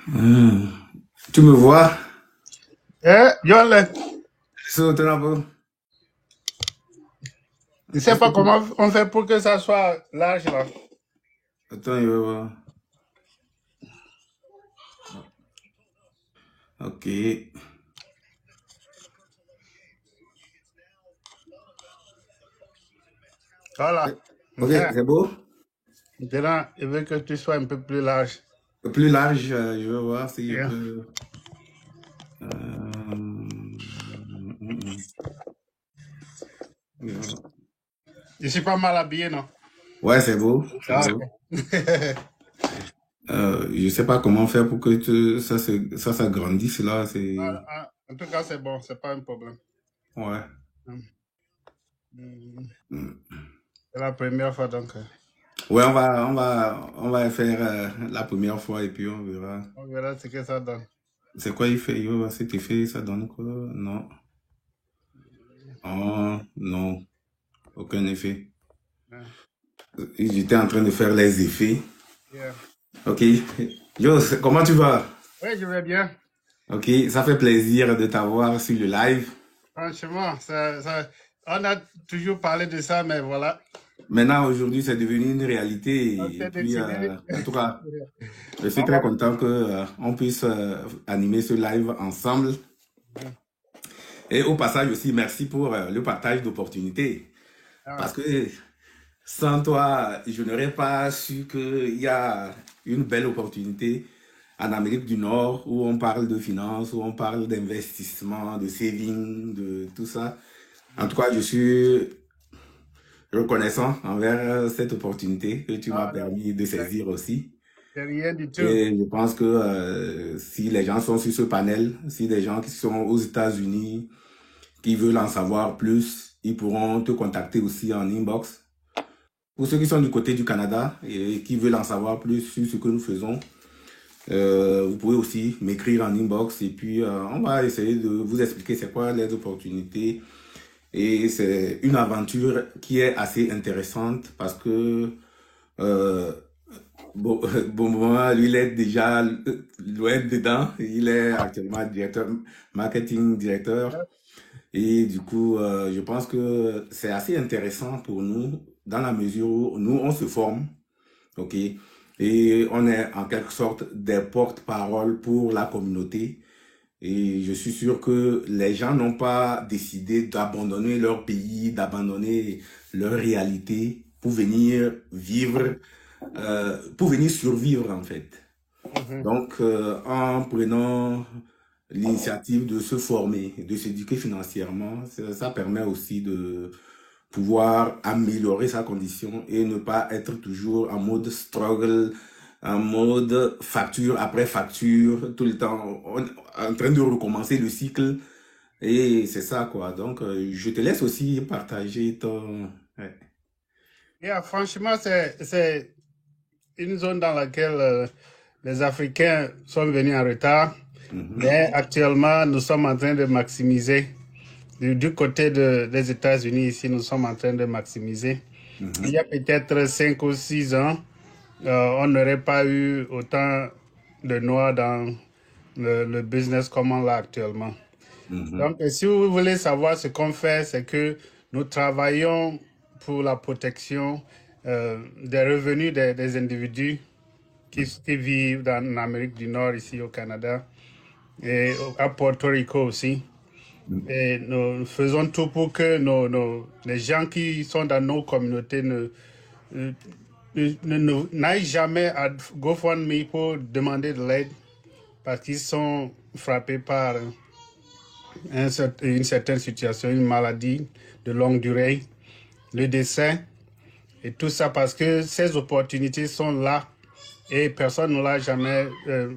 Hmm. Tu me vois? Yo, Sur ton abonnement. je sais Est-ce que pas tu... comment on fait pour que ça soit large là. Attends, je vais voir. Ok. Voilà. Ok, Yeah. c'est beau. Maintenant, je veux que tu sois un peu plus large. Plus large, je vais voir si je Yeah. peux. Je suis pas mal habillé, non? Ouais, c'est beau, c'est Ah, beau. ok. Je sais pas comment faire pour que ça s'agrandisse là. C'est En tout cas, c'est bon, c'est pas un problème. ouais. Mm. Hmm. C'est la première fois donc. Ouais, on va faire la première fois et puis on verra. On verra ce que ça donne. C'est quoi il fait? Il va voir cet effet, ça donne quoi? Non. Oh, non, aucun effet. Yeah. J'étais en train de faire les effets. Yeah. Ok. Yo, comment tu vas? Oui, je vais bien. Ok, ça fait plaisir de t'avoir sur le live. Franchement, on a toujours parlé de ça, mais voilà. Maintenant, aujourd'hui, c'est devenu une On réalité. Et s'est puis, décidé. en tout cas, je suis On très va. content que, on puisse animer ce live ensemble. Et au passage aussi, merci pour le partage d'opportunités. Parce Ah, que sans toi, je n'aurais pas su qu'il y a une belle opportunité en Amérique du Nord où on parle de finances, où on parle d'investissement, de saving, de tout ça. En tout cas, je suis reconnaissant envers cette opportunité que tu m'as ah, non, permis de c'est saisir aussi. c'est rien du tout. Et je pense que si les gens sont sur ce panel, si des gens qui sont aux États-Unis, qui veulent en savoir plus, ils pourront te contacter aussi en inbox. Pour ceux qui sont du côté du Canada et qui veulent en savoir plus sur ce que nous faisons, vous pouvez aussi m'écrire en inbox et puis on va essayer de vous expliquer c'est quoi les opportunités. Et c'est une aventure qui est assez intéressante parce que euh, bon, bon, lui, il est déjà loin dedans. Il est actuellement directeur marketing directeur. Et du coup, je pense que c'est assez intéressant pour nous dans la mesure où nous, on se forme, ok? Et on est en quelque sorte des porte-parole pour la communauté. Et je suis sûr que les gens n'ont pas décidé d'abandonner leur pays, d'abandonner leur réalité pour venir survivre en fait. Mhm. Donc, en prenant l'initiative de se former, de s'éduquer financièrement, ça permet aussi de pouvoir améliorer sa condition et ne pas être toujours en mode struggle, en mode facture après facture, tout le temps en train de recommencer le cycle. Et c'est ça, quoi. Donc, je te laisse aussi partager ton... Ouais. Yeah, franchement, c'est une zone dans laquelle les Africains sont venus en retard. Mhm, Mais actuellement, nous sommes en train de maximiser. Du côté des États-Unis, ici, nous sommes en train de maximiser. Il y mhm, a peut-être 5 ou 6 ans, on n'aurait pas eu autant de Noirs dans le business comme on l'a actuellement. mhm, Donc, si vous voulez savoir ce qu'on fait, c'est que nous travaillons pour la protection des revenus des individus qui vivent en Amérique du Nord, ici au Canada, et à Porto Rico aussi. mhm. Et nous faisons tout pour que les gens qui sont dans nos communautés n'aillent jamais à GoFundMe pour demander de l'aide parce qu'ils sont frappés par une certaine situation, une maladie de longue durée, le décès et tout ça parce que ces opportunités sont là et personne ne l'a jamais,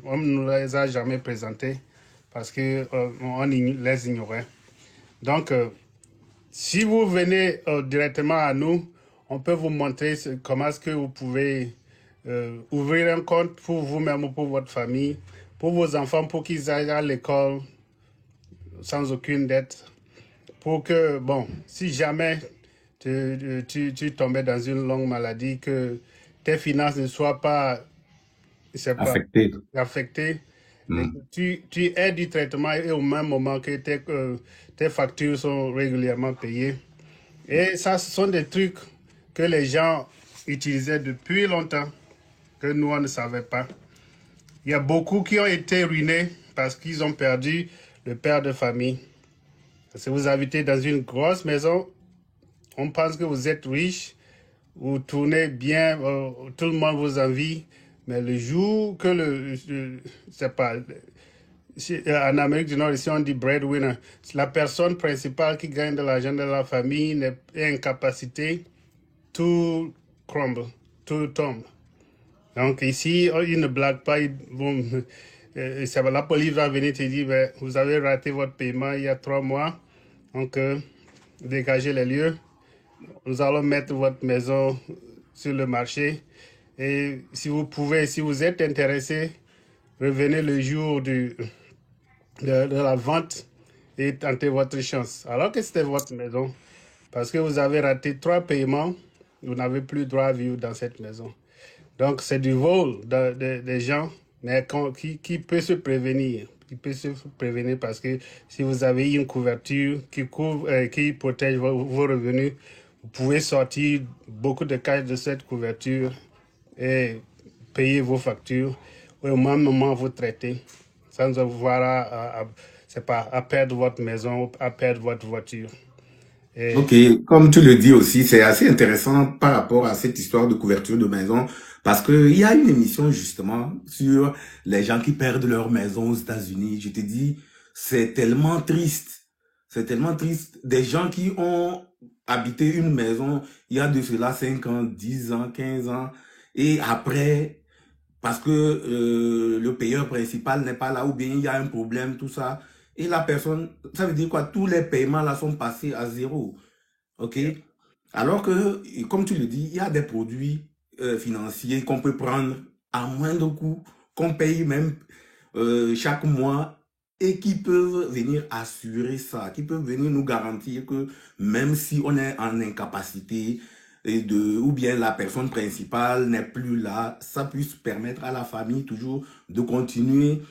on ne les a jamais présentées parce que on les ignorait. Donc, si vous venez directement à nous, on peut vous montrer comment est-ce que vous pouvez ouvrir un compte pour vous-même ou pour votre famille, pour vos enfants, pour qu'ils aillent à l'école sans aucune dette. Pour que, bon, si jamais tu tombais dans une longue maladie, que tes finances ne soient pas, je sais pas, Affecté. affectées, et que tu aies du traitement et au même moment que tes factures sont régulièrement payées. Et ça, ce sont des trucs que les gens utilisaient depuis longtemps, que nous, on ne savait pas. Il y a beaucoup qui ont été ruinés parce qu'ils ont perdu le père de famille. Si vous habitez dans une grosse maison, on pense que vous êtes riche, vous tournez bien, tout le monde vous envie, mais le jour que c'est pas, en Amérique du Nord, ici on dit breadwinner, la personne principale qui gagne de l'argent de la famille est incapacité, tout crumble, tout tombe. Donc ici, ils ne blaguent pas, la police va venir te dire, ben, vous avez raté votre paiement il y a 3 mois, donc dégagez les lieux. Nous allons mettre votre maison sur le marché. Et si vous pouvez, si vous êtes intéressé, revenez le jour de la vente et tentez votre chance. Alors que c'était votre maison. Parce que vous avez raté 3 paiements, vous n'avez plus droit à vivre dans cette maison. Donc c'est du vol des gens, mais qui peut se prévenir. Qui peut se prévenir parce que si vous avez une couverture qui protège vos revenus, vous pouvez sortir beaucoup de cash de cette couverture et payer vos factures. Et au même moment, vous traitez sans avoir à perdre votre maison, à perdre votre voiture. Et Ok, comme tu le dis aussi, c'est assez intéressant par rapport à cette histoire de couverture de maison, parce que il y a une émission justement sur les gens qui perdent leur maison aux États-Unis. Je te dis, c'est tellement triste. C'est tellement triste. Des gens qui ont habité une maison il y a de cela 5 ans, 10 ans, 15 ans, et après, parce que le payeur principal n'est pas là, ou bien il y a un problème, tout ça, et la personne, ça veut dire quoi? Tous les paiements là sont passés à zéro. OK? yeah, Alors que, comme tu le dis, il y a des produits financiers qu'on peut prendre à moindre coût, qu'on paye même chaque mois et qui peuvent venir assurer ça, qui peuvent venir nous garantir que même si on est en incapacité ou bien la personne principale n'est plus là, ça puisse permettre à la famille toujours de continuer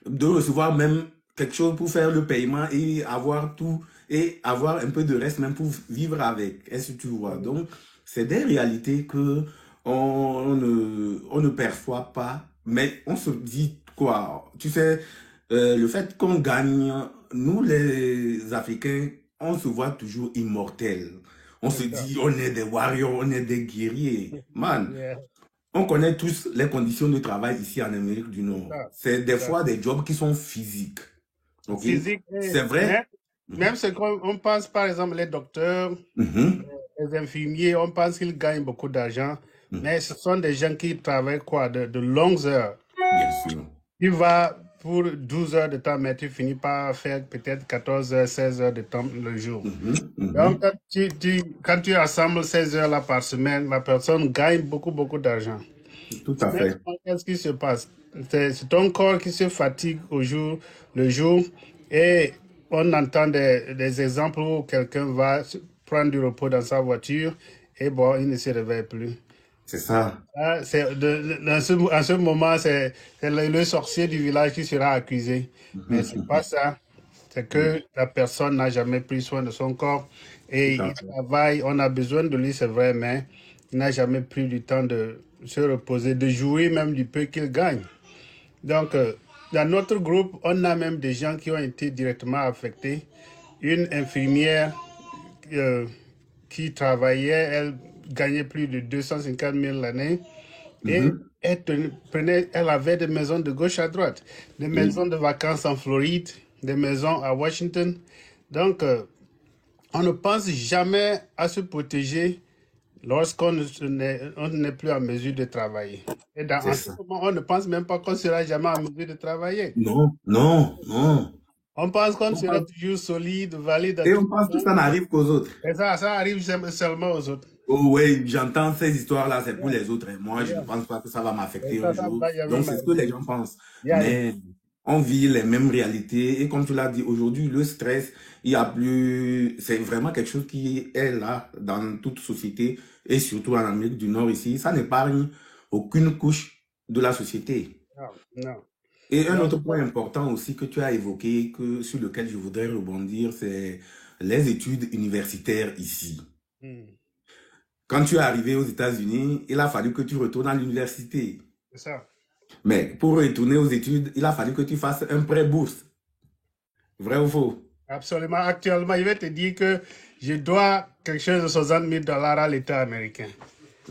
de recevoir même quelque chose pour faire le paiement et avoir tout et avoir un peu de reste même pour vivre avec. Est-ce que tu vois? Donc, c'est des réalités que on ne perçoit pas, mais on se dit quoi? Tu sais, le fait qu'on gagne, nous les Africains, on se voit toujours immortels. On se c'est ça. dit, on est des warriors, on est des guerriers. Man, Yeah, on connaît tous les conditions de travail ici en Amérique du c'est Nord. ça, C'est des c'est ça. fois des jobs qui sont physiques. OK? Physique, C'est même, vrai. même Mhm. ce qu'on pense, par exemple, les docteurs, Mhm. les infirmiers, on pense qu'ils gagnent beaucoup d'argent, Mhm. mais ce sont des gens qui travaillent quoi, de longues heures. Bien sûr. Tu vas pour 12 heures de temps, mais tu finis par faire peut-être 14 heures, 16 heures de temps le jour. Mhm. Donc, Mhm. quand tu assembles 16 heures là par semaine, la personne gagne beaucoup, beaucoup d'argent. Tout à fait. Maintenant, qu'est-ce qui se passe? C'est ton corps qui se fatigue le jour, et on entend des exemples où quelqu'un va prendre du repos dans sa voiture et bon, il ne se réveille plus. C'est ça. Ah, en ce moment, c'est le sorcier du village qui sera accusé. Mais c'est pas Mhm. ça. C'est Mhm. que la personne n'a jamais pris soin de son corps et Tout à il fait. travaille. On a besoin de lui, c'est vrai, mais il n'a jamais pris du temps de se reposer, de jouir même du peu qu'il gagne. Donc, dans notre groupe, on a même des gens qui ont été directement affectés. Une infirmière euh, qui travaillait, elle gagnait plus de 250 000 l'année et Mhm. elle avait des maisons de gauche à droite, des Oui. maisons de vacances en Floride, des maisons à Washington. Donc, on ne pense jamais à se protéger lorsqu'on n'est plus en mesure de travailler. Et C'est en ce ça. moment, on ne pense même pas qu'on sera jamais en mesure de travailler. Non, non, non. On pense qu'on On sera pense- toujours solide, valide à Et tout on pense que ça moment. n'arrive qu'aux autres. Et ça arrive seulement aux autres. Oh ouais, j'entends ces histoires-là, c'est pour Yeah, les autres. Et moi, je ne yeah. pense pas que ça va Et m'affecter un ça ne jour. va jamais Donc, c'est ce que les m'arriver. gens pensent. Yeah, yeah. Mais on vit les mêmes réalités. Et comme tu l'as dit, aujourd'hui, le stress, il y a plus... C'est vraiment quelque chose qui est là dans toute société et surtout en Amérique du Nord ici. Ça n'épargne aucune couche de la société. Non, non. Et un Donc, autre point important aussi que tu as évoqué, sur lequel je voudrais rebondir, c'est les études universitaires ici. hmm, Quand tu es arrivé aux États-Unis, il a fallu que tu retournes à l'université. c'est ça. Mais pour retourner aux études, il a fallu que tu fasses un prêt bourse. Vrai ou faux? Absolument. Actuellement, il va te dire que je dois quelque chose de 60 000 dollars à l'État américain.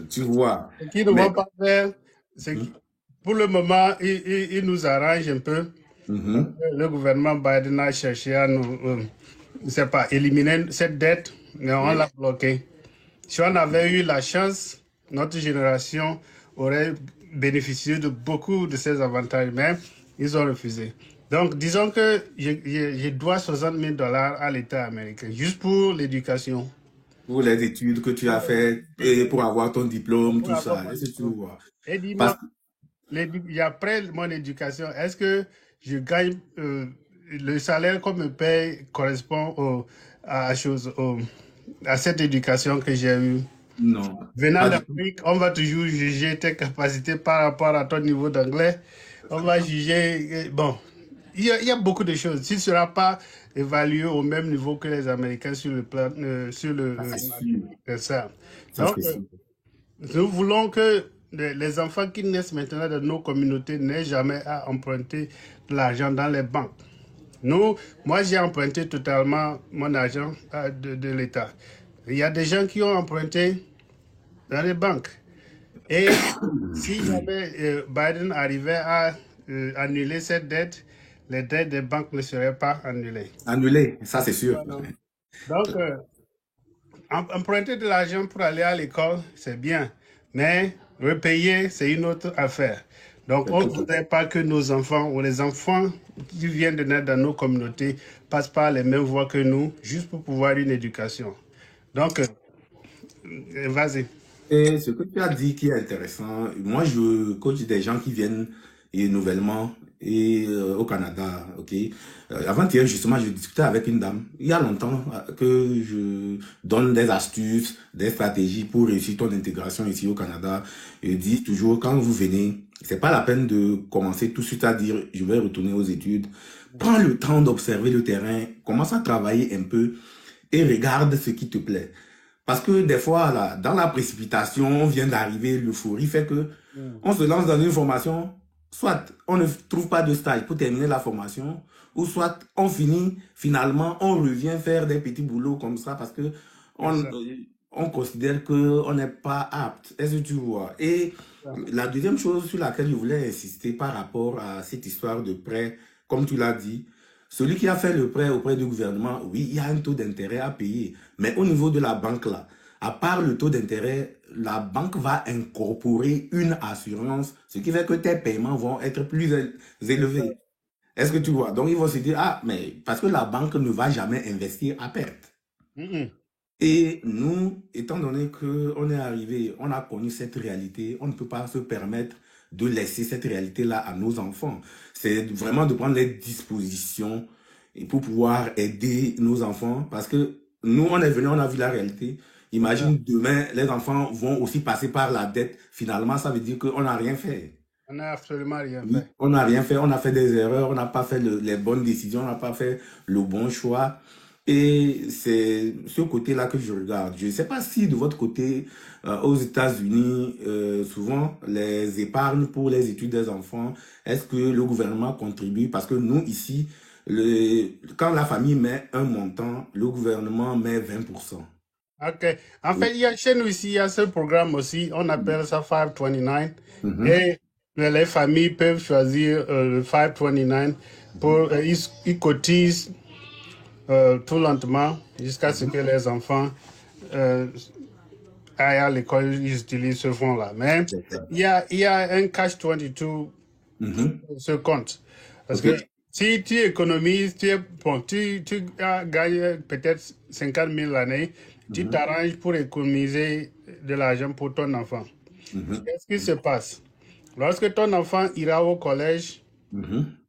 Tu vois. Ce qu'ils ne vont Mais, pas faire, c'est que mhm, pour le moment, ils nous arrangent un peu. mhm, Le gouvernement Biden a cherché à nous, je sais pas, éliminer cette dette, mais on l'a oui. bloqué. Si on avait eu la chance, notre génération aurait bénéficié de beaucoup de ces avantages, mais ils ont refusé. Donc, disons que je dois 60 000 dollars à l'État américain, juste pour l'éducation. Pour les études que tu as faites et pour avoir ton diplôme, tout ça. Est-ce que tu vois? Et Parce dis-moi, après mon éducation, est-ce que je gagne le salaire qu'on me paye correspond à cette éducation que j'ai eue? non, Venant pas du tout. d'Afrique, on va toujours juger tes capacités par rapport à ton niveau d'anglais. On va juger, bon, il y a beaucoup de choses. Tu ne seras pas évalué au même niveau que les Américains sur le plan, sur Ça, le c'est sûr. c'est ça. Ça, Donc, c'est sûr. nous voulons que les enfants qui naissent maintenant dans nos communautés n'aient jamais à emprunter de l'argent dans les banques. Moi, j'ai emprunté totalement mon argent de l'État. Il y a des gens qui ont emprunté dans les banques. Et si jamais Biden arrivait à annuler cette dette, les dettes des banques ne seraient pas annulées. Annulé, ça, c'est sûr. Voilà. Donc, emprunter de l'argent pour aller à l'école, c'est bien, mais repayer, c'est une autre affaire. Donc, C'est on ne tout à voudrait pas que nos enfants ou les enfants qui viennent de naître dans nos communautés passent par les mêmes voies que nous, juste pour pouvoir une éducation. Donc, vas-y. Et ce que tu as dit qui est intéressant, moi je coach des gens qui viennent nouvellement au Canada, ok. Avant-hier justement, je discutais avec une dame. Il y a longtemps que je donne des astuces, des stratégies pour réussir ton intégration ici au Canada. Je dis toujours quand vous venez, c'est pas la peine de commencer tout de suite à dire je vais retourner aux études. Prends le temps d'observer le terrain, commence à travailler un peu et regarde ce qui te plaît. Parce que des fois, là, dans la précipitation, on vient d'arriver, l'euphorie fait que on se lance dans une formation, soit on ne trouve pas de stage pour terminer la formation, ou soit on finit, finalement, on revient faire des petits boulots comme ça parce que C'est on, ça. on considère qu'on n'est pas apte. Est-ce que tu vois? Et la deuxième chose sur laquelle je voulais insister par rapport à cette histoire de prêt, comme tu l'as dit, celui qui a fait le prêt auprès du gouvernement, oui, il y a un taux d'intérêt à payer. Mais au niveau de la banque, là, à part le taux d'intérêt, la banque va incorporer une assurance, ce qui fait que tes paiements vont être plus élevés. Est-ce que tu vois? Donc, ils vont se dire, ah, mais parce que la banque ne va jamais investir à perte. Mhm. Et nous, étant donné qu'on est arrivé, on a connu cette réalité, on ne peut pas se permettre de laisser cette réalité-là à nos enfants. C'est vraiment de prendre les dispositions pour pouvoir aider nos enfants. Parce que nous, on est venu, on a vu la réalité. C'est ça. Imagine demain, les enfants vont aussi passer par la dette. Finalement, ça veut dire qu'on n'a rien fait. On n'a absolument rien Oui, fait. on n'a rien fait, on a fait des erreurs, on n'a pas fait les bonnes décisions, on n'a pas fait le bon choix. Et c'est ce côté-là que je regarde. Je ne sais pas si de votre côté, aux États-Unis, souvent les épargnes pour les études des enfants, est-ce que le gouvernement contribue? Parce que nous, ici, quand la famille met un montant, le gouvernement met 20%. OK. En Oui. fait, chez nous ici, il y a ce programme aussi, on appelle ça 529. Mhm, Et les familles peuvent choisir le 529 mhm, pour, ils cotisent tout lentement jusqu'à ce mhm. que les enfants euh, aillent à l'école, ils utilisent ce fonds-là. Mais C'est ça. il y a un cash 22 Mhm. ce compte. Parce OK. que si tu économises, bon, tu as gagné peut-être 50 000 l'année, tu Mhm, t'arranges pour économiser de l'argent pour ton enfant. mhm, Qu'est-ce qui se passe? Lorsque ton enfant ira au collège, mhm.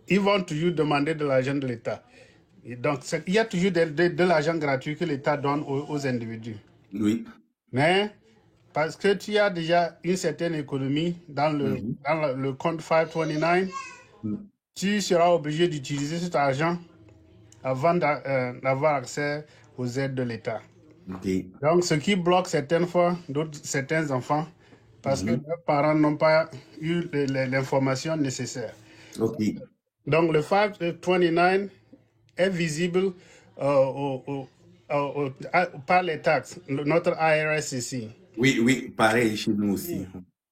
ils vont toujours demander de l'argent de l'État. Et donc, il y a toujours de l'argent gratuit que l'État donne aux individus. Oui. Mais parce que tu as déjà une certaine économie dans Mhm, le compte 529, Mm. tu seras obligé d'utiliser cet argent avant d'avoir accès aux aides de l'État. Ok. Donc, ce qui bloque certaines fois certains enfants parce que Mhm. leurs parents n'ont pas eu l'information nécessaire. Ok. Donc, le 529 est visible par les taxes, notre IRS ici. Oui, oui, pareil chez nous aussi.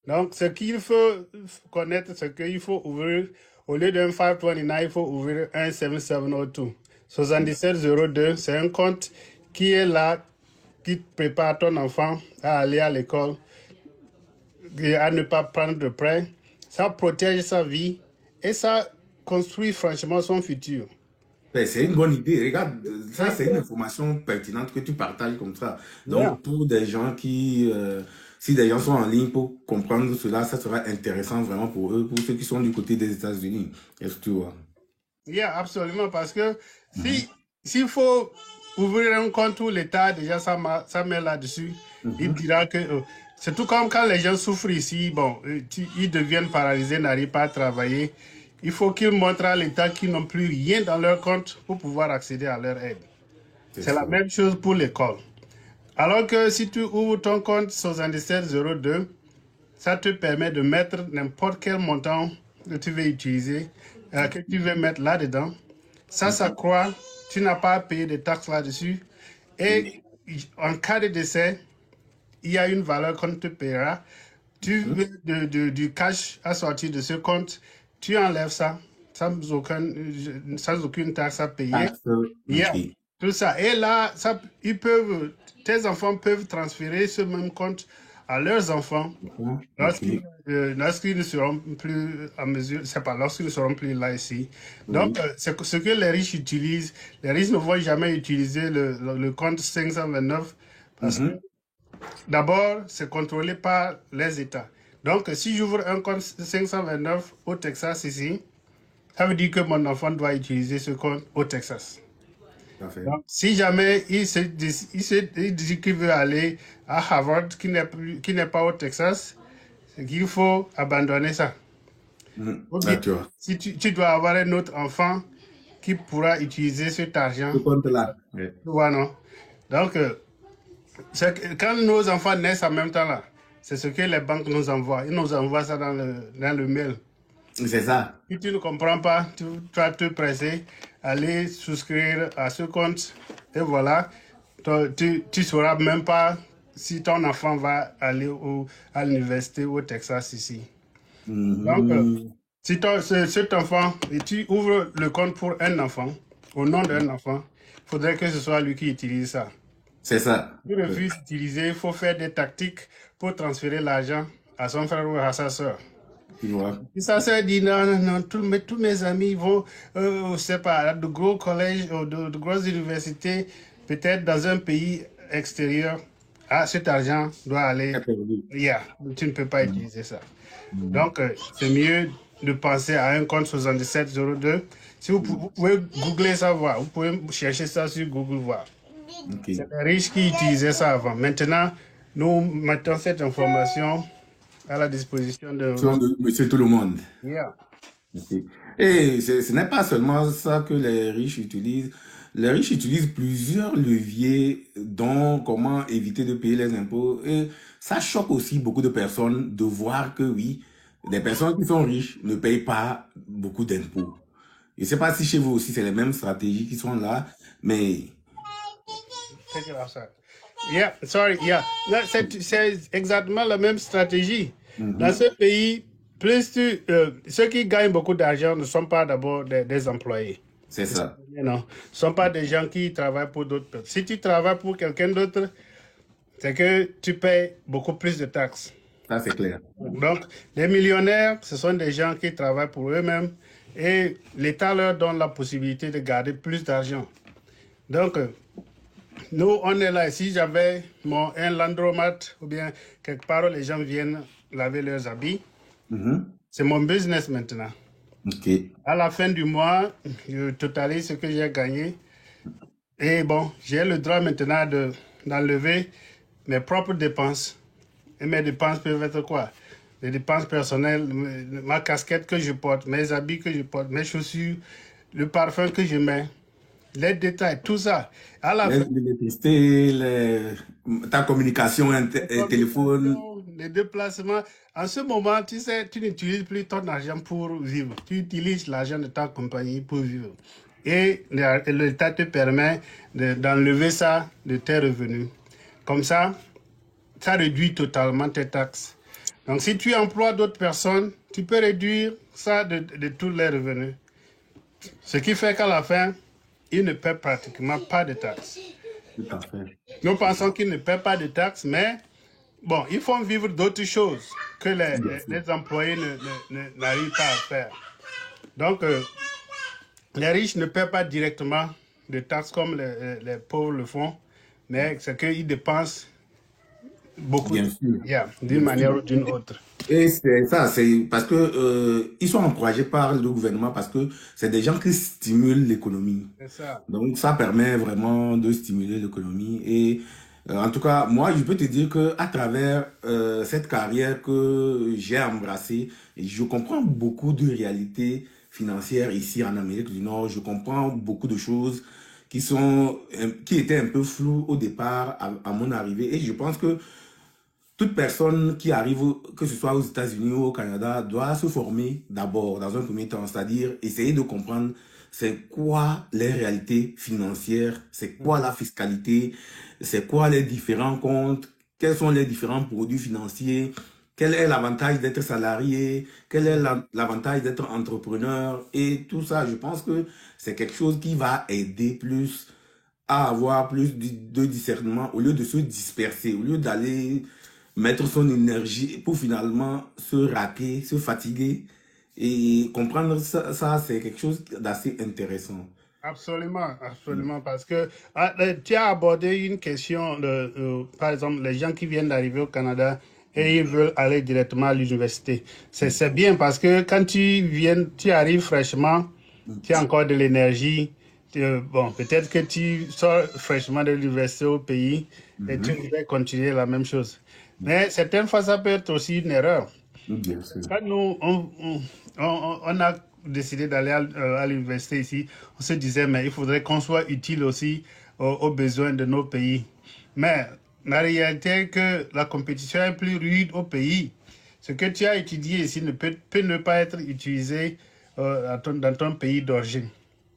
Donc, ce qu'il faut connaître, c'est qu'il faut ouvrir, au lieu d'un 529, il faut ouvrir un 7702. 7702, c'est un compte qui est là, qui prépare ton enfant à aller à l'école et à ne pas prendre de prêt. Ça protège sa vie et ça construit franchement son futur. Ben, c'est une bonne idée. Regarde, ça, Et- c'est une information pertinente que tu partages comme ça. yeah. Donc, pour des gens qui, si des gens sont en ligne pour comprendre cela, ça sera intéressant vraiment pour eux, pour ceux qui sont du côté des États-Unis. Est-ce que tu vois? Yeah, absolument, parce que Mhm. s'il faut ouvrir un compte où l'État déjà ça met là-dessus, il Mhm. dira que c'est tout comme quand les gens souffrent ici, bon, ils deviennent paralysés, n'arrivent pas à travailler. Il faut qu'ils montrent à l'État qu'ils n'ont plus rien dans leur compte pour pouvoir accéder à leur aide. C'est C'est la ça. même chose pour l'école. Alors que si tu ouvres ton compte 7702, ça te permet de mettre n'importe quel montant que tu veux utiliser, que tu veux mettre là-dedans. Ça Mhm. s'accroît, tu n'as pas à payer de taxes là-dessus. Oui. Et en cas de décès, il y a une valeur qu'on te paiera. Tu Mhm. veux du cash à sortir de ce compte, tu enlèves ça sans aucune taxe à payer. Taxe. Yeah, Ok. tout ça. Et là, tes enfants peuvent transférer ce même compte à leurs enfants Ok. lorsqu'ils ne seront plus à mesure, c'est pas lorsqu'ils ne seront plus là ici. Donc, Oui. c'est ce que les riches utilisent. Les riches ne vont jamais utiliser le compte 529 parce que Mhm. d'abord, c'est contrôlé par les États. Donc, si j'ouvre un compte 529 au Texas ici, ça veut dire que mon enfant doit utiliser ce compte au Texas. Parfait. Donc, si jamais il dit qu'il veut aller à Harvard, qui n'est pas au Texas, c'est qu'il faut abandonner ça. Mhm. Ou Là, bien, tu vois. si tu dois avoir un autre enfant qui pourra utiliser cet argent, Ce compte-là. Oui. tu vois, non? Donc, quand nos enfants naissent en même temps là, c'est ce que les banques nous envoient. Ils nous envoient ça dans le mail. C'est ça. Si tu ne comprends pas, tu vas te presser, aller souscrire à ce compte et voilà, tu ne sauras même pas si ton enfant va aller à l'université au Texas ici. Donc, Mhm. si cet enfant, et tu ouvres le compte pour un enfant, au nom d'un enfant, il faudrait que ce soit lui qui utilise ça. C'est ça. Si tu refuses d'utiliser, il faut faire des tactiques pour transférer l'argent à son frère ou à sa soeur. Tu vois. Et sa sœur dit non, non, non, tous mes amis vont, c'est pas, de gros collèges ou de grosses universités, peut-être dans un pays extérieur. Ah, cet argent doit aller. C'est perdu. Yeah, tu ne peux pas Mhm. utiliser ça. Mhm. Donc, c'est mieux de penser à un compte 7702. Si vous pouvez googler ça, voir. Vous pouvez chercher ça sur Google, voir. Ok. C'est les riches qui utilisaient ça avant. Maintenant, nous mettons cette information à la disposition de... Son de Monsieur Tout le monde. Yeah. Ok. Et ce n'est pas seulement ça que les riches utilisent. Les riches utilisent plusieurs leviers, dont comment éviter de payer les impôts. Et ça choque aussi beaucoup de personnes de voir que oui, les personnes qui sont riches ne payent pas beaucoup d'impôts. Je ne sais pas si chez vous aussi c'est les mêmes stratégies qui sont là, mais Take it outside. Yeah, sorry, yeah. Là, c'est exactement la même stratégie. Dans mhm, ce pays, ceux qui gagnent beaucoup d'argent ne sont pas d'abord des employés. c'est ça. Non, ne sont pas des gens qui travaillent pour d'autres personnes. Si tu travailles pour quelqu'un d'autre, c'est que tu payes beaucoup plus de taxes. Ça c'est clair. Donc, les millionnaires, ce sont des gens qui travaillent pour eux-mêmes et l'État leur donne la possibilité de garder plus d'argent. Donc, nous, on est là. Si j'avais un landromat ou bien quelque part où les gens viennent laver leurs habits, Mhm, c'est mon business maintenant. ok. À la fin du mois, je totalise ce que j'ai gagné. Et bon, j'ai le droit maintenant d'enlever mes propres dépenses. Et mes dépenses peuvent être quoi? les dépenses personnelles, ma casquette que je porte, mes habits que je porte, mes chaussures, le parfum que je mets, les détails, tout ça. À la fin, L'électricité, ta communication, les téléphone. communications, les déplacements. En ce moment, tu sais, tu n'utilises plus ton argent pour vivre. Tu utilises l'argent de ta compagnie pour vivre. Et l'État te permet d'enlever ça de tes revenus. Comme ça réduit totalement tes taxes. Donc, si tu emploies d'autres personnes, tu peux réduire ça de tous les revenus. Ce qui fait qu'à la fin, ils ne paient pratiquement pas de taxes. Tout à fait. Nous pensons qu'ils ne paient pas de taxes, mais bon, ils font vivre d'autres choses que Bien sûr. les employés n'arrivent pas à faire. Donc, les riches ne paient pas directement de taxes comme les pauvres le font, mais c'est qu'ils dépensent beaucoup, Bien sûr. d'une Bien sûr. manière ou d'une autre. Et c'est ça, c'est parce que ils sont encouragés par le gouvernement parce que c'est des gens qui stimulent l'économie. C'est ça. Donc ça permet vraiment de stimuler l'économie. Et en tout cas, moi, je peux te dire que à travers cette carrière que j'ai embrassée, je comprends beaucoup de réalités financières ici en Amérique du Nord. Je comprends beaucoup de choses qui étaient un peu floues au départ à mon arrivée. Et je pense que toute personne qui arrive, que ce soit aux États-Unis ou au Canada, doit se former d'abord, dans un premier temps, c'est-à-dire essayer de comprendre c'est quoi les réalités financières, c'est quoi la fiscalité, c'est quoi les différents comptes, quels sont les différents produits financiers, quel est l'avantage d'être salarié, quel est l'avantage d'être entrepreneur, et tout ça, je pense que c'est quelque chose qui va aider plus à avoir plus de discernement au lieu de se disperser, au lieu d'aller mettre son énergie pour finalement se raquer, se fatiguer et comprendre ça, c'est quelque chose d'assez intéressant. Absolument, Mm. absolument, parce que tu as abordé une question par exemple, les gens qui viennent d'arriver au Canada et ils veulent aller directement à l'université. C'est bien parce que quand tu viens, tu arrives fraîchement, tu as encore de l'énergie. Bon, peut-être que tu sors fraîchement de l'université au pays et tu Mhm. voudrais continuer la même chose. Mais certaines fois, ça peut être aussi une erreur. Bien sûr. Quand nous, on a décidé d'aller à l'université ici, on se disait, mais il faudrait qu'on soit utile aussi aux besoins de nos pays. Mais la réalité est que la compétition est plus rude au pays. Ce que tu as étudié ici peut ne pas être utilisé dans ton pays d'origine.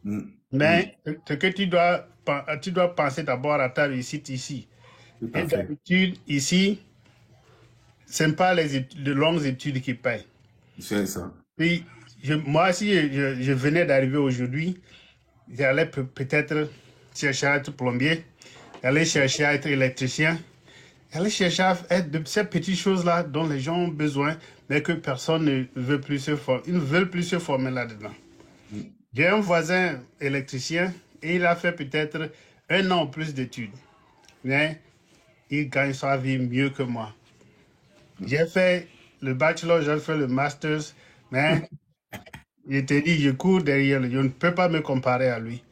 Mm. Mm. Mais ce que tu dois penser d'abord à ta réussite ici. Tout Et à fait. d'habitude, ici, ce n'est pas de longues études qui payent. C'est ça. Puis, moi, si je venais d'arriver aujourd'hui, j'allais peut-être chercher à être plombier, j'allais chercher à être électricien, j'allais chercher à être de ces petites choses-là dont les gens ont besoin, mais que personne ne veut plus se former. Ils ne veulent plus se former là-dedans. Mm. J'ai un voisin électricien et il a fait peut-être 1 an ou plus d'études, mais il gagne sa vie mieux que moi. J'ai fait le bachelor, j'ai fait le master's, mais je te dis, je cours derrière lui. Je ne peux pas me comparer à lui.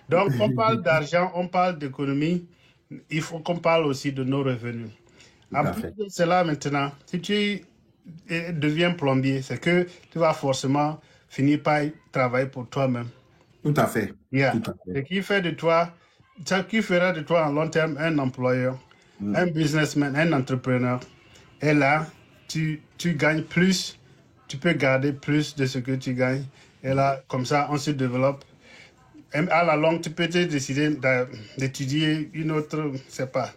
Donc, on parle d'argent, on parle d'économie. Il faut qu'on parle aussi de nos revenus. Tout En à plus fait. de cela, maintenant, si tu deviens plombier, c'est que tu vas forcément finir par travailler pour toi-même. Tout à fait. Yeah. Tout à Ce fait. qui fait de toi, ce qui fera de toi en long terme un employeur, Mm. un businessman, un entrepreneur. Et là, tu gagnes plus, tu peux garder plus de ce que tu gagnes. Et là, comme ça, on se développe. Et à la longue, tu peux te décider d'étudier une autre, je sais pas,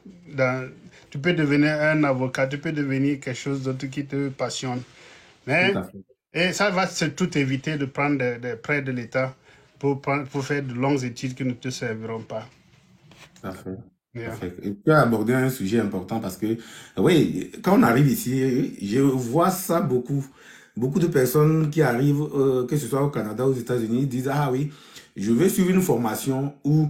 tu peux devenir un avocat, tu peux devenir quelque chose d'autre qui te passionne. Tout Mais, à fait. et ça va tout éviter de prendre des prêts de l'État pour faire de longues études qui ne te serviront pas. Tout à fait. Tout à Yeah. fait. Et tu as abordé un sujet important parce que, oui, quand on arrive ici, je vois ça beaucoup. Beaucoup de personnes qui arrivent, que ce soit au Canada ou aux États-Unis, disent, ah oui, je veux suivre une formation où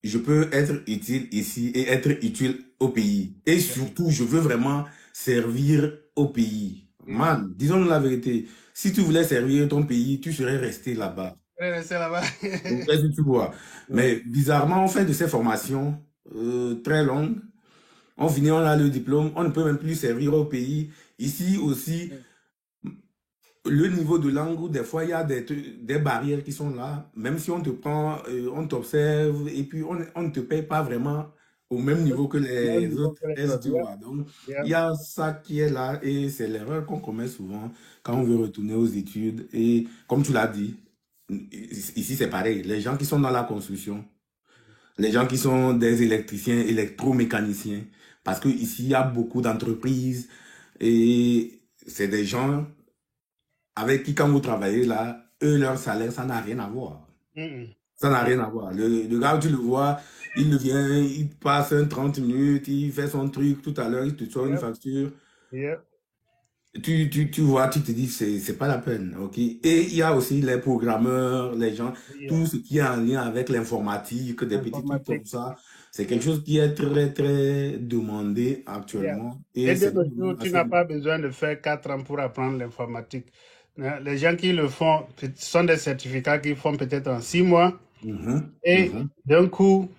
je peux être utile ici et être utile au pays. Et surtout, je veux vraiment servir au pays. Yeah. Man, disons la vérité. Si tu voulais servir ton pays, tu serais resté là-bas. C'est là-bas. Est-ce que tu vois? Mais bizarrement, on fait de ces formations très longues On finit, on a le diplôme, on ne peut même plus servir au pays. Ici aussi, le niveau de langue, où des fois, il y a des barrières qui sont là. Même si on te prend, on t'observe, et puis on ne te paye pas vraiment au même niveau que Même les niveau autres que les S, autres. tu vois. Donc, Yeah, il y a ça qui est là, et c'est l'erreur qu'on commet souvent quand on veut retourner aux études. Et comme tu l'as dit, ici, c'est pareil. Les gens qui sont dans la construction, les gens qui sont des électriciens, électromécaniciens, parce que ici, il y a beaucoup d'entreprises, et c'est des gens avec qui, quand vous travaillez là, eux, leur salaire, ça n'a rien à voir. yeah. Mm-mm. Ça n'a rien à voir. Le gars, tu le vois, il vient, il passe 30 minutes, il fait son truc. Tout à l'heure, il te sort une Yep, facture. yep, Tu vois, tu te dis, c'est pas la peine. OK? Et il y a aussi les programmeurs, les gens, tout yeah. ce qui est en lien avec l'informatique, des petits trucs comme Informatique. ça. C'est quelque Yeah, chose qui est très, très demandé yeah. actuellement. Et Et de c'est nos un jours, domaine tu assez n'as bon. pas besoin de faire 4 ans pour apprendre l'informatique. Hein, les gens qui le font, ce sont des certificats qu'ils font peut-être en 6 mois. Mhm, Et mhm, d'un coup,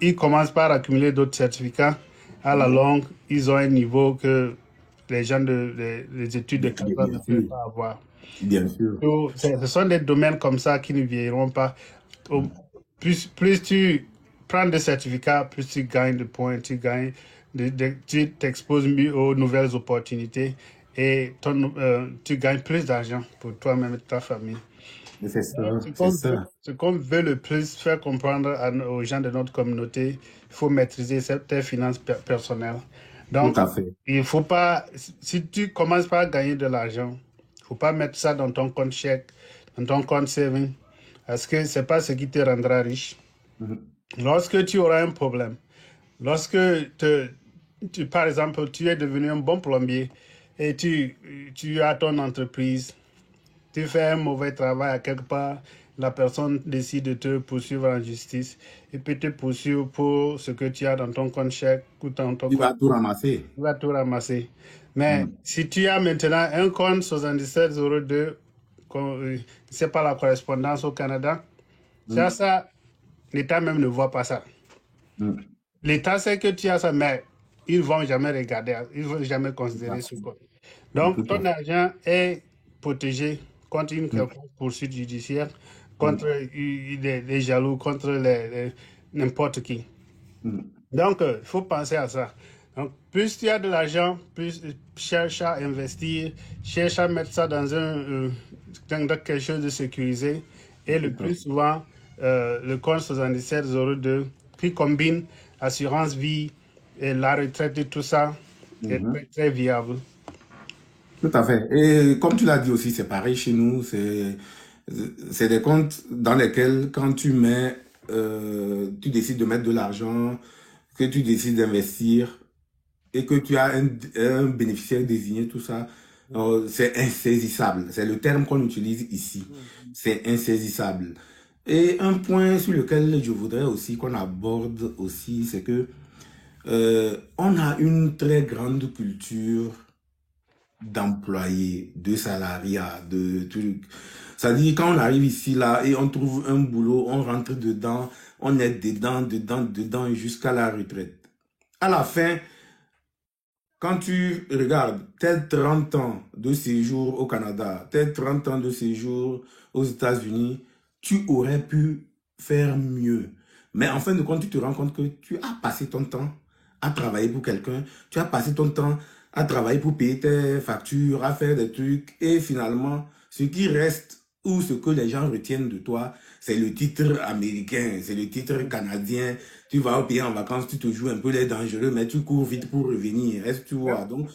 ils commencent par accumuler d'autres certificats. À la mhm. longue, ils ont un niveau que les gens des études de 4 ans ne Bien peuvent sûr, pas avoir. bien sûr. Donc, ce sont des domaines comme ça qui ne vieilliront pas. Au- plus tu prends des certificats, plus tu gagnes de points, tu gagnes, tu t'exposes mieux aux nouvelles opportunités et tu gagnes plus d'argent pour toi-même et ta famille. Mais c'est Donc, ça, c'est ça. ce qu'on veut le plus faire comprendre aux gens de notre communauté, il faut maîtriser tes finances personnelles. Tout Donc, à fait. il faut pas, si tu commences par gagner de l'argent, il faut pas mettre ça dans ton compte chèque, dans ton compte saving, parce que c'est pas ce qui te rendra riche. Mhm. Lorsque tu auras un problème, lorsque par exemple, tu es devenu un bon plombier et tu as ton entreprise, tu fais un mauvais travail à quelque part, la personne décide de te poursuivre en justice et peut te poursuivre pour ce que tu as dans ton compte chèque ou dans ton Tu compte. vas tout ramasser. Tu vas tout ramasser. Mais Mhm. si tu as maintenant un compte 7702, c'est pas la correspondance au Canada, Mhm. ça, l'État même ne voit pas ça. Mhm. L'État sait que tu as ça, mais ils ne vont jamais regarder, ils ne vont jamais Tout à considérer ce fait. compte. Donc, Tout à ton fait. argent est protégé contre une Mhm. quelconque poursuite judiciaire, contre Mhm. les jaloux, contre n'importe qui. Mhm. Donc, il faut penser à ça. Donc, plus tu as de l'argent, plus cherche à investir, cherche à mettre ça dans quelque chose de sécurisé. Et le Tout à plus fait. souvent, le compte 7702 qui combine assurance vie et la retraite et tout ça est très, Mhm. très viable. Tout à fait. Et comme tu l'as dit aussi, c'est pareil chez nous. C'est des comptes dans lesquels, quand tu mets, tu décides de mettre de l'argent, que tu décides d'investir et que tu as un bénéficiaire désigné, tout ça, c'est insaisissable. C'est le terme qu'on utilise ici. C'est insaisissable. Et un point sur lequel je voudrais aussi qu'on aborde aussi, c'est que on a une très grande culture d'employés, de salariat, de trucs. C'est-à-dire, quand on arrive ici, là, et on trouve un boulot, on rentre dedans, on est dedans, dedans, dedans, jusqu'à la retraite. À la fin, quand tu regardes tes 30 ans de séjour au Canada, tes 30 ans de séjour aux États-Unis, tu aurais pu faire mieux. Mais en fin de compte, tu te rends compte que tu as passé ton temps à travailler pour quelqu'un, tu as passé ton temps à travailler pour payer tes factures, à faire des trucs, et finalement, ce qui reste ou ce que les gens retiennent de toi, c'est le titre américain, c'est le titre canadien. Tu vas au pays en vacances, tu te joues un peu les dangereux, mais tu cours vite pour revenir. Est-ce que tu vois? Donc,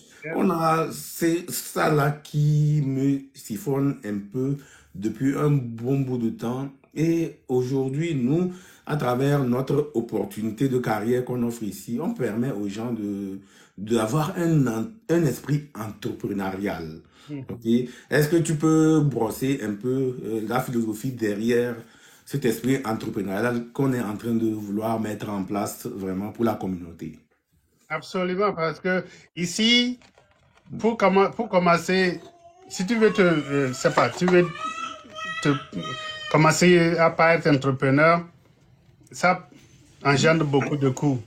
c'est ça là qui me siphonne un peu depuis un bon bout de temps. Et aujourd'hui, nous, à travers notre opportunité de carrière qu'on offre ici, on permet aux gens d'avoir un esprit entrepreneurial. Mhm. Ok? Est-ce que tu peux brosser un peu la philosophie derrière cet esprit entrepreneurial qu'on est en train de vouloir mettre en place vraiment pour la communauté? Absolument, parce que ici, pour commencer, si tu veux c'est pas, tu veux te, commencer à pas être entrepreneur, ça engendre beaucoup de coûts.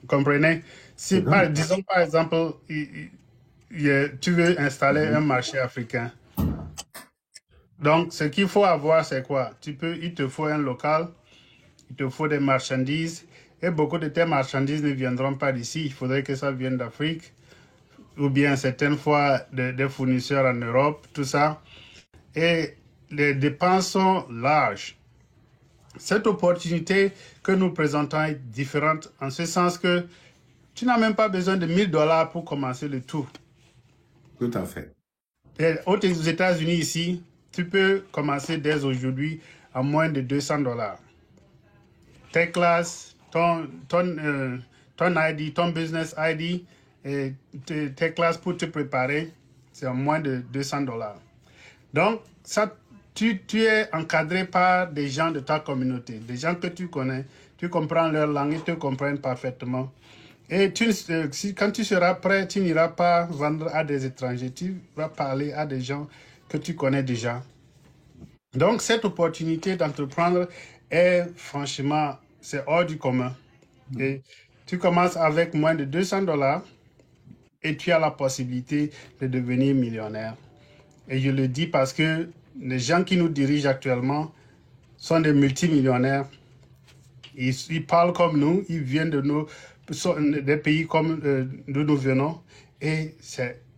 Vous comprenez? Si, disons par exemple, tu veux installer un marché africain. Donc, ce qu'il faut avoir, c'est quoi? Il te faut un local, il te faut des marchandises, et beaucoup de tes marchandises ne viendront pas d'ici. Il faudrait que ça vienne d'Afrique, ou bien certaines fois des fournisseurs en Europe, tout ça. Et les dépenses sont larges. Cette opportunité que nous présentons est différente en ce sens que tu n'as même pas besoin de $1000 pour commencer le tout. Tout à fait. Et aux États-Unis ici, tu peux commencer dès aujourd'hui à moins de $200. Tes classes, ton ID, ton business ID, et tes classes pour te préparer, c'est à moins de $200. Donc, ça, tu es encadré par des gens de ta communauté, des gens que tu connais, tu comprends leur langue, ils te comprennent parfaitement. Et quand tu seras prêt, tu n'iras pas vendre à des étrangers, tu vas parler à des gens que tu connais déjà. Donc, cette opportunité d'entreprendre est franchement, c'est hors du commun. Et tu commences avec moins de $200 et tu as la possibilité de devenir millionnaire. Et je le dis parce que les gens qui nous dirigent actuellement sont des multimillionnaires. Ils parlent comme nous, ils viennent des pays comme d'où nous venons et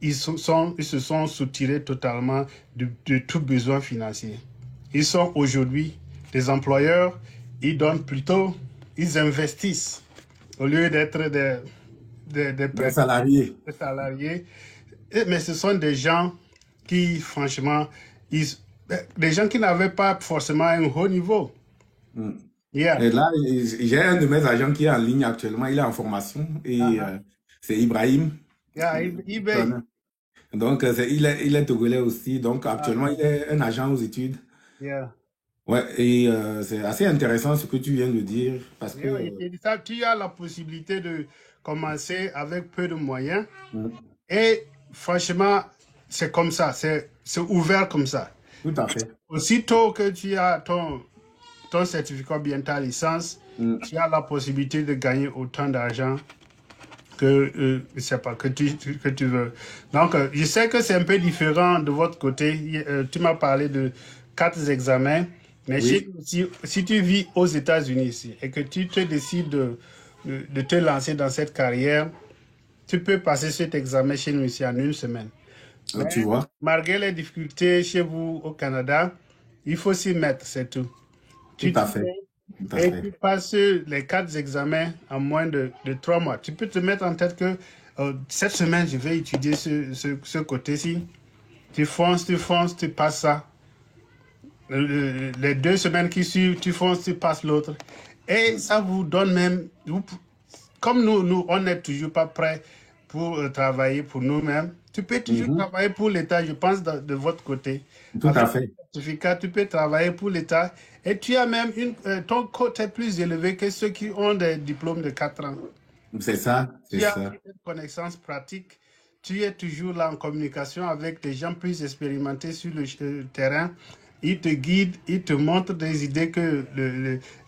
ils se sont soutirés totalement de tout besoin financier. Ils sont aujourd'hui des employeurs, ils investissent au lieu d'être Des salariés. Des salariés. Mais ce sont des gens qui, franchement, des gens qui n'avaient pas forcément un haut niveau. Yeah. Et là, j'ai un de mes agents qui est en ligne actuellement, il est en formation et c'est Ibrahim. Yeah, eBay. Donc, il est togolais aussi. Donc, actuellement, il est un agent aux études. Yeah. Ouais, et c'est assez intéressant ce que tu viens de dire parce que tu as la possibilité de commencer avec peu de moyens et franchement, c'est comme ça, c'est ouvert comme ça. Tout à fait. Aussitôt que tu as ton certificat bien ta licence, tu as la possibilité de gagner autant d'argent que, je sais pas, que tu veux. Donc, je sais que c'est un peu différent de votre côté. Tu m'as parlé de 4 examens. Mais si tu vis aux États-Unis ici et que tu te décides de te lancer dans cette carrière, tu peux passer cet examen chez nous ici en 1 semaine. Tu vois? Malgré les difficultés chez vous au Canada, il faut s'y mettre, c'est tout. Tout à fait. Et tu passes les 4 examens en moins de 3 mois. Tu peux te mettre en tête que cette semaine, je vais étudier ce côté-ci. Tu fonces, tu passes ça. Les 2 semaines qui suivent, tu fonces, tu passes l'autre. Et ça vous donne même... Comme nous, on n'est toujours pas prêts pour travailler pour nous-mêmes. Tu peux toujours travailler pour l'État, je pense, de votre côté. Tout à fait. Certificat, tu peux travailler pour l'État. Et tu as même ton côté plus élevé que ceux qui ont des diplômes de 4 ans. C'est ça, c'est ça. Tu as une connaissance pratique. Tu es toujours là en communication avec des gens plus expérimentés sur le terrain. Ils te guident, ils te montrent des idées que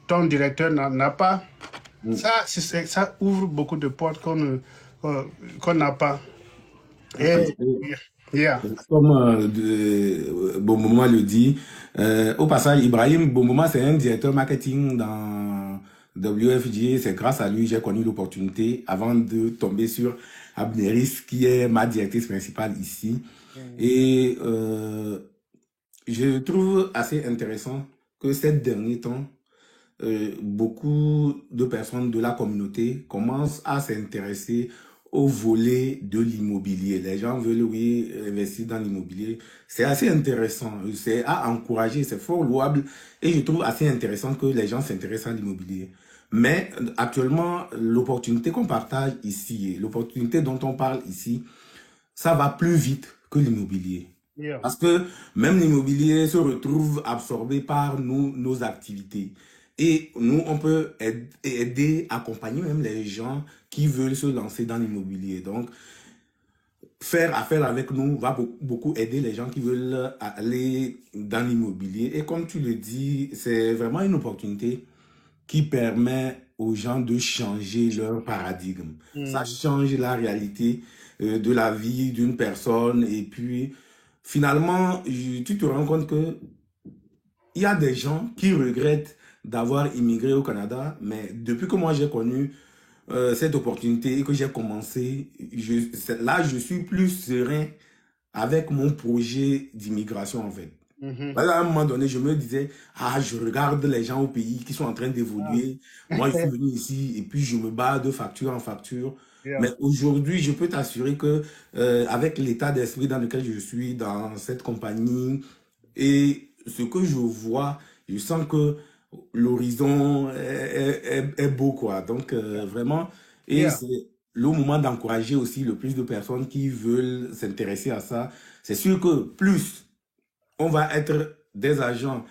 ton directeur n'a pas. Ça ouvre beaucoup de portes qu'on n'a pas. Et, comme Bomboma le dit, au passage, Ibrahim Bomboma, c'est un directeur marketing dans WFG. C'est grâce à lui que j'ai connu l'opportunité avant de tomber sur Abneris, qui est ma directrice principale ici. Et je trouve assez intéressant que ces derniers temps, beaucoup de personnes de la communauté commencent à s'intéresser au volet de l'immobilier. Les gens veulent, oui, investir dans l'immobilier. C'est assez intéressant, c'est à encourager, c'est fort louable et je trouve assez intéressant que les gens s'intéressent à l'immobilier. Mais actuellement, l'opportunité qu'on partage ici, l'opportunité dont on parle ici, ça va plus vite que l'immobilier. Parce que même l'immobilier se retrouve absorbé par nos activités. Et nous, on peut aider, accompagner même les gens qui veulent se lancer dans l'immobilier. Donc, faire affaire avec nous va beaucoup aider les gens qui veulent aller dans l'immobilier. Et comme tu le dis, c'est vraiment une opportunité qui permet aux gens de changer leur paradigme. Ça change la réalité de la vie d'une personne et puis finalement, tu te rends compte que il y a des gens qui regrettent d'avoir immigré au Canada, mais depuis que moi j'ai connu cette opportunité et que j'ai commencé, là je suis plus serein avec mon projet d'immigration en fait. Parce qu'à un moment donné, je me disais, ah, je regarde les gens au pays qui sont en train d'évoluer. Moi, je suis venu ici et puis je me bats de facture en facture. Mais Yeah. aujourd'hui, je peux t'assurer que avec l'état d'esprit dans lequel je suis dans cette compagnie et ce que je vois, je sens que l'horizon est beau, quoi. Donc, vraiment, et Yeah. c'est le moment d'encourager aussi le plus de personnes qui veulent s'intéresser à ça. C'est sûr que plus on va être des agents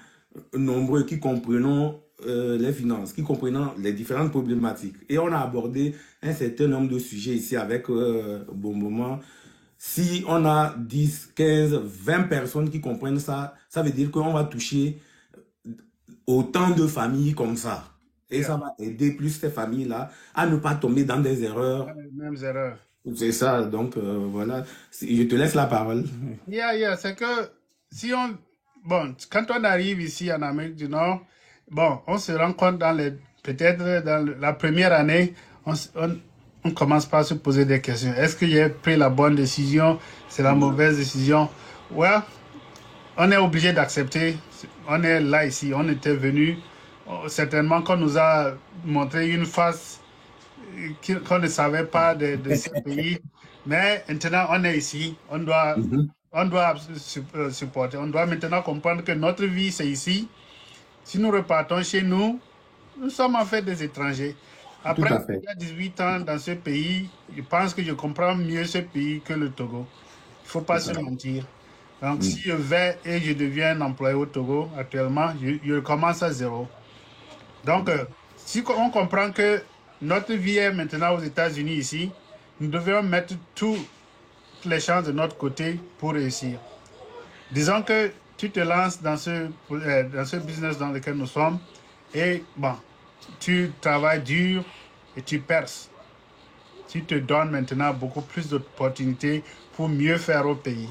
nombreux qui comprenons les finances, qui comprenons les différentes problématiques. Et on a abordé un certain nombre de sujets ici avec Bon Moment. Si on a 10, 15, 20 personnes qui comprennent ça, ça veut dire qu'on va toucher autant de familles comme ça. Et Yeah. ça va aider plus ces familles-là à ne pas tomber dans des erreurs. Les mêmes erreurs. C'est ça, donc voilà. Je te laisse la parole. Yeah, yeah, c'est que si on, bon, quand on arrive ici en Amérique du Nord, bon, on se rend compte peut-être dans la première année, on commence par se poser des questions. Est-ce que j'ai pris la bonne décision? C'est la mauvaise décision? Ouais, on est obligé d'accepter. On est là ici, on était venu. Certainement qu'on nous a montré une face qu'on ne savait pas de ce pays. Mais maintenant, on est ici. Mhm. On doit supporter. On doit maintenant comprendre que notre vie, c'est ici. Si nous repartons chez nous, nous sommes en fait des étrangers. Tout Après à fait. 18 ans dans ce pays, je pense que je comprends mieux ce pays que le Togo. Il ne faut pas Tout se à fait. mentir. Donc, si Mm. je vais et je deviens un employé au Togo actuellement, je commence à zéro. Donc, si on comprend que notre vie est maintenant aux États-Unis ici, nous devons mettre toutes les chances de notre côté pour réussir. Disons que tu te lances dans ce business dans lequel nous sommes et bon, tu travailles dur et tu perces. Tu te donnes maintenant beaucoup plus d'opportunités pour mieux faire au pays.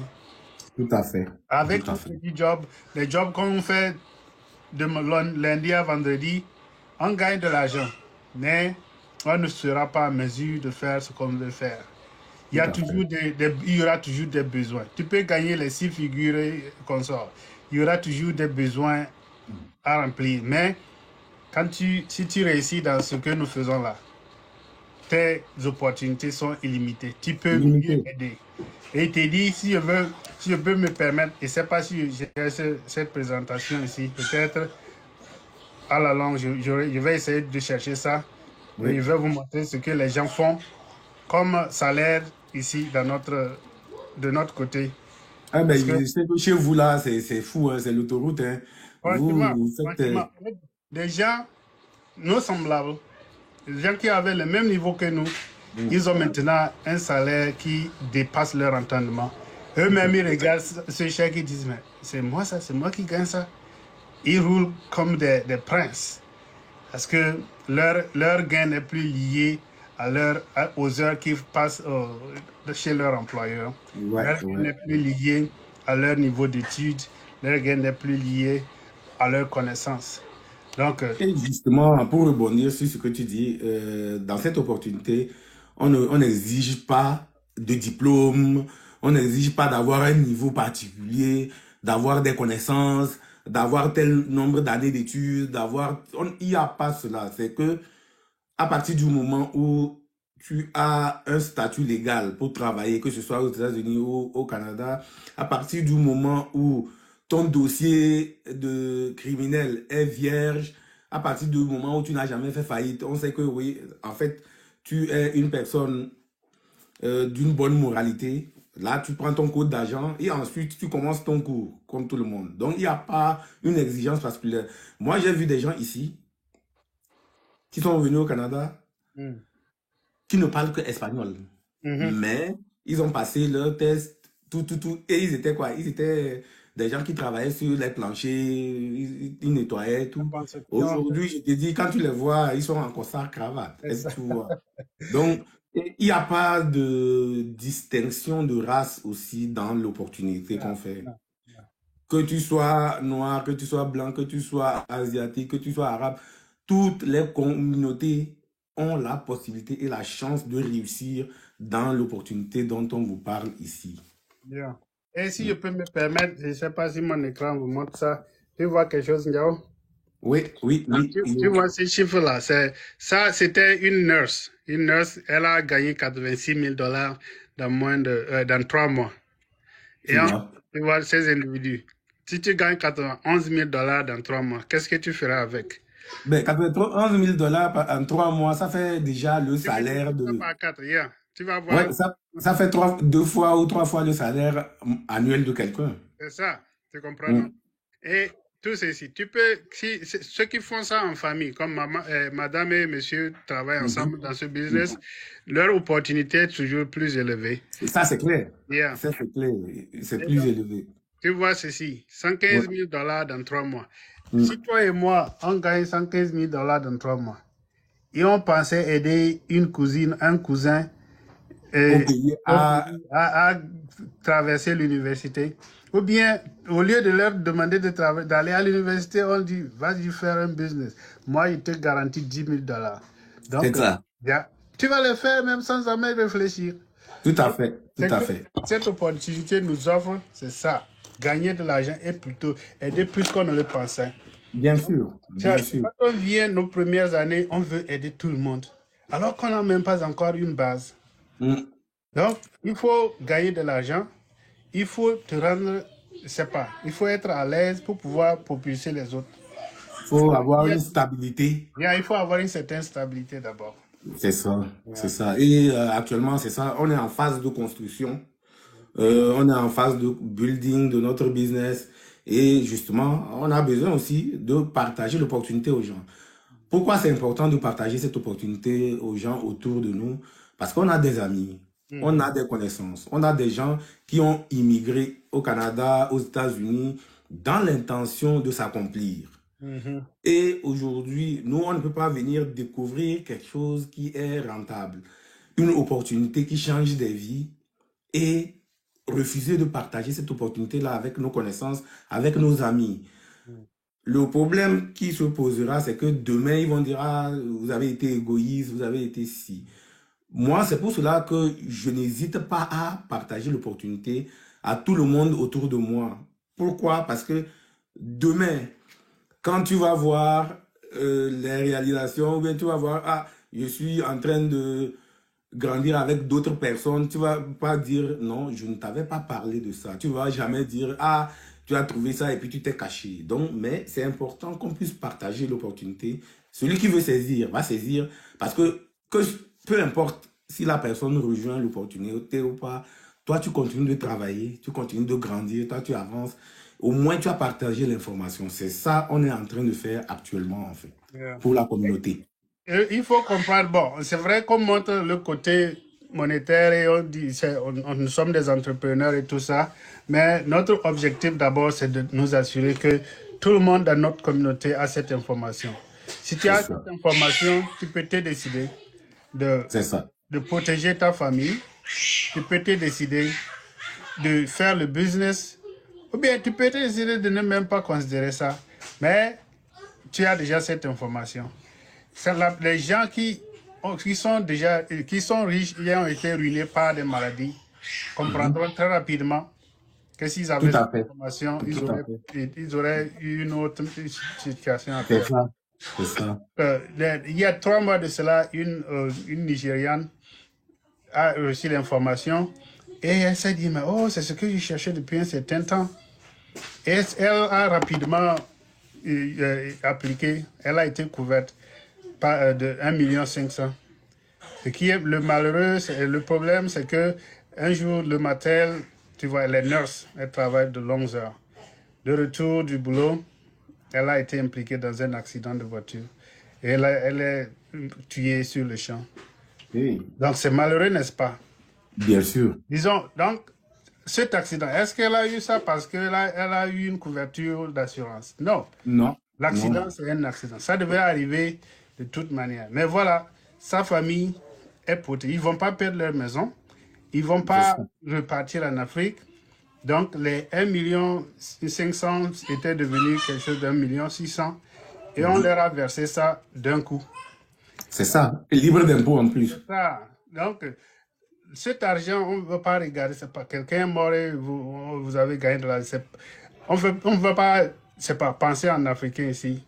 Tout à fait. Tout Avec à nos fait. petits jobs, les jobs qu'on fait de lundi à vendredi, on gagne de l'argent, mais on ne sera pas en mesure de faire ce qu'on veut faire. Tout à fait. Il y aura toujours des besoins. Tu peux gagner les 6 figures qu'on sort. Il y aura toujours des besoins à remplir. Mais si tu réussis dans ce que nous faisons là, tes opportunités sont illimitées. Tu peux mieux Limité. aider. Et il te dit, si je peux me permettre, et c'est pas si j'ai cette présentation ici, peut-être à la longue, je vais essayer de chercher ça et je Oui. vais vous montrer ce que les gens font comme salaire ici de notre côté. Ah, Parce ben, que, je sais que chez vous, là, c'est fou, hein, c'est l'autoroute. Hein. franchement, Vous faites. franchement, des gens, nos semblables, des gens qui avaient le même niveau que nous, Mm, ils ont maintenant un salaire qui dépasse leur entendement. tout à Eux-mêmes, ils fait. regardent ce chèque et disent, mais c'est moi ça, c'est moi qui gagne ça. Ils roulent comme des princes. Parce que leur gain n'est plus lié aux heures qu'ils passent chez leur employeur. Ouais, Leur gain ouais. n'est plus lié à leur niveau d'études. Leur gain n'est plus lié à leur connaissance. Donc, Et justement, pour rebondir sur ce que tu dis, dans cette opportunité, on n'exige pas de diplôme, on n'exige pas d'avoir un niveau particulier, d'avoir des connaissances, d'avoir tel nombre d'années d'études, il n'y a pas cela. C'est que à partir du moment où tu as un statut légal pour travailler, que ce soit aux États-Unis ou au Canada, à partir du moment où ton dossier de criminel est vierge, à partir du moment où tu n'as jamais fait faillite, on sait que oui, en fait, tu es une personne d'une bonne moralité. Là, tu prends ton code d'argent et ensuite tu commences ton cours, comme tout le monde. Donc, il n'y a pas une exigence particulière. Moi, j'ai vu des gens ici qui sont venus au Canada mm, qui ne parlent que espagnol. mhm, Mais ils ont passé leur test, tout, et ils étaient quoi? Ils étaient des gens qui travaillaient sur les planchers, ils nettoyaient tout. Aujourd'hui, je te dis, quand tu les vois, ils sont en costard cravate. Est-ce que tu vois? Donc, il n'y a pas de distinction de race aussi dans l'opportunité qu'on fait. Que tu sois noir, que tu sois blanc, que tu sois asiatique, que tu sois arabe, toutes les communautés ont la possibilité et la chance de réussir dans l'opportunité dont on vous parle ici. Bien. Et si je peux me permettre, je ne sais pas si mon écran vous montre ça, tu vois quelque chose, Ndiao? Oui, oui, oui. Tu vois ces chiffres-là, ça c'était une nurse. Une nurse, elle a gagné 86 000 dollars dans 3 mois. Et tu vois ces individus. Si tu gagnes 91 000 dollars dans 3 mois, qu'est-ce que tu feras avec? Ben, 91 000 dollars en 3 mois, ça fait déjà le salaire de... Par 4, yeah. Tu vas voir. Ouais, ça fait 2 fois ou 3 fois le salaire annuel de quelqu'un. C'est ça, tu comprends? Non? Et tout ceci, tu peux, ceux qui font ça en famille, comme madame et monsieur travaillent ensemble dans ce business, leur opportunité est toujours plus élevée. Ça, c'est clair. Yeah. Ça, c'est clair. C'est plus élevé. Tu vois ceci, 115 000 dollars dans 3 mois. Si toi et moi, on gagne 115 000 dollars dans 3 mois, et on pensait aider une cousine, un cousin, à traverser l'université, ou bien, au lieu de leur demander d'aller à l'université, on dit, vas-y faire un business. Moi, il te garantit 10 000 dollars. Donc, ça. Tu vas le faire même sans jamais réfléchir. Tout à fait, tout à fait. Cette opportunité nous offre, c'est ça. Gagner de l'argent et plutôt aider plus qu'on ne le pensait. Bien sûr, bien sûr. Quand on vient nos premières années, on veut aider tout le monde. Alors qu'on n'a même pas encore une base. Donc, il faut gagner de l'argent. Il faut te rendre, je sais pas, il faut être à l'aise pour pouvoir propulser les autres. Il faut avoir une stabilité. Il faut avoir une certaine stabilité d'abord. C'est ça, c'est ça. Et actuellement, c'est ça. On est en phase de construction. On est en phase de building de notre business. Et justement, on a besoin aussi de partager l'opportunité aux gens. Pourquoi c'est important de partager cette opportunité aux gens autour de nous? Parce qu'on a des amis, on a des connaissances, on a des gens qui ont immigré au Canada, aux États-Unis, dans l'intention de s'accomplir. Et aujourd'hui, nous, on ne peut pas venir découvrir quelque chose qui est rentable, une opportunité qui change des vies et refuser de partager cette opportunité-là avec nos connaissances, avec nos amis. Le problème qui se posera, c'est que demain, ils vont dire, ah, vous avez été égoïste, vous avez été si. Moi, c'est pour cela que je n'hésite pas à partager l'opportunité à tout le monde autour de moi. Pourquoi? Parce que demain, quand tu vas voir les réalisations, ou bien tu vas voir, ah, je suis en train de grandir avec d'autres personnes, tu vas pas dire, non, je ne t'avais pas parlé de ça. Tu vas jamais dire, ah, tu as trouvé ça et puis tu t'es caché. Donc, mais c'est important qu'on puisse partager l'opportunité. Celui qui veut saisir, va saisir. Parce que peu importe si la personne rejoint l'opportunité ou pas, toi, tu continues de travailler, tu continues de grandir, toi, tu avances. Au moins, tu as partagé l'information. C'est ça qu'on est en train de faire actuellement, en fait, pour la communauté. Il faut comprendre, bon, c'est vrai qu'on montre le côté monétaire et on dit, nous sommes des entrepreneurs et tout ça, mais notre objectif d'abord, c'est de nous assurer que tout le monde dans notre communauté a cette information. Si tu as cette information, tu peux te décider de protéger ta famille, tu peux te décider de faire le business, ou bien tu peux te décider de ne même pas considérer ça, mais tu as déjà cette information. Les gens qui sont riches et ont été ruinés par des maladies comprendront très rapidement que s'ils avaient cette information, ils auraient eu une autre situation à faire. C'est ça. Il y a 3 mois de cela, une Nigériane a reçu l'information et elle s'est dit, mais oh, c'est ce que je cherchais depuis un certain temps. Et elle a rapidement appliqué, elle a été couverte de 1,5 million. Ce qui est le malheureux, le problème, c'est que un jour, le matin, tu vois, les nurses, elles travaillent de longues heures. De retour du boulot, elle a été impliquée dans un accident de voiture. Et elle est tuée sur le champ. Donc, c'est malheureux, n'est-ce pas? Bien sûr. Disons, donc, cet accident, est-ce qu'elle a eu ça parce qu'elle elle a eu une couverture d'assurance? Non. Non, non, L'accident, c'est un accident. Ça devait arriver de toute manière. Mais voilà, sa famille est protégée. Ils ne vont pas perdre leur maison. Ils ne vont c'est pas ça. repartir en Afrique. Donc, les 1,5 million étaient devenus quelque chose d'1,6 million. Et on leur a versé ça d'un coup. C'est ça. Et libre d'impôt en plus. C'est ça. Donc, cet argent, on ne veut pas regarder. C'est pas quelqu'un est mort et vous avez gagné de l'argent. On ne veut pas, c'est pas penser en Africain ici.